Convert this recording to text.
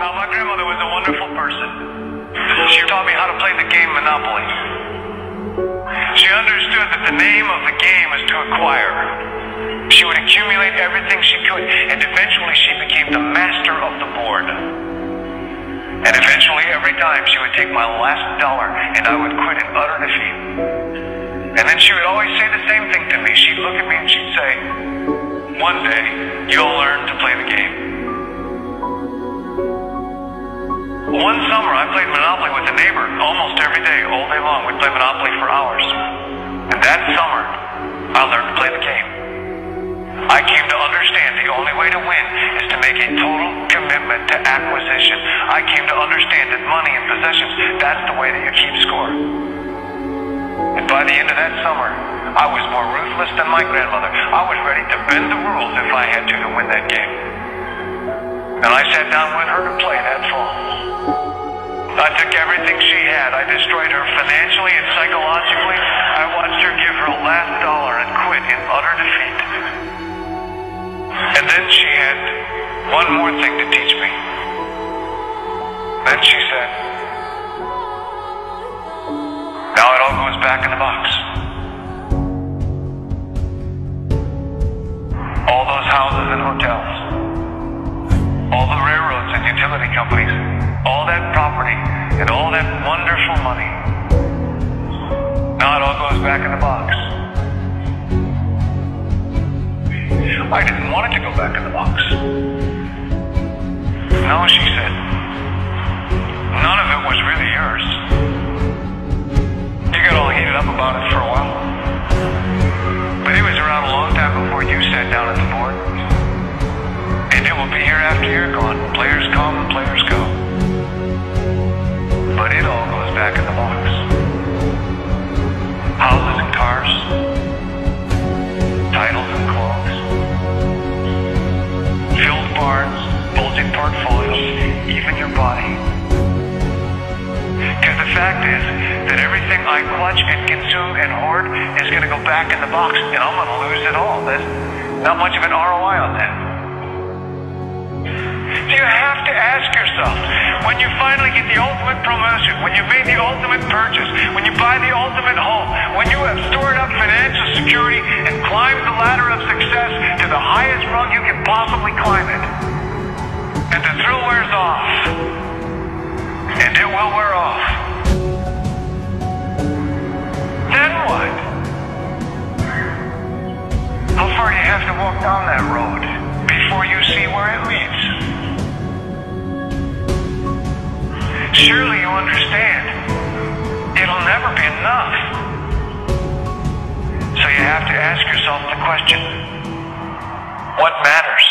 Now, my grandmother was a wonderful person. She taught me how to play the game Monopoly. She understood that the name of the game is to acquire. She would accumulate everything she could, and eventually she became the master of the board. And eventually, every time, she would take my last dollar, and I would quit in utter defeat. And then she would always say the same thing to me. She'd look at me and she'd say, "One day, you'll learn to play the game." One summer, I played Monopoly with a neighbor almost every day, all day long. We'd play Monopoly for hours. And that summer, I learned to play the game. I came to understand the only way to win is to make a total commitment to acquisition. I came to understand that money and possessions, that's the way that you keep score. And by the end of that summer, I was more ruthless than my grandmother. I was ready to bend the rules if I had to win that game. And I sat down with her to play that fall. I took everything she had. I destroyed her financially and psychologically. I watched her give her last dollar and quit in utter defeat. And then she had one more thing to teach me. Then she said, "Now it all goes back in the box." All those houses and hotels, all the railroads and utility companies, all that property and all that wonderful money. Now it all goes back in the box. I didn't want it to go back in the box. No, she said. None of it was really yours. You got all heated up about it for a while. But it was around a long time before you sat down at the board. And it will be here after you're gone. Players come, players go. But it all goes back in the box. Houses and cars. Titles and clothes. Filled barns, bulging portfolios, even your body. Because the fact is that everything I clutch and consume and hoard is going to go back in the box, and I'm going to lose it all. There's not much of an ROI on that. So you have to ask yourself, when you finally get the ultimate promotion, when you've made the ultimate purchase, when you buy the ultimate home, when you have stored up financial security and climbed the ladder of success to the highest rung you can possibly climb it, and the thrill wears off, and it will wear off, then what? How far do you have to walk down that road before you see where it leads? Surely you understand, it'll never be enough. So you have to ask yourself the question, what matters?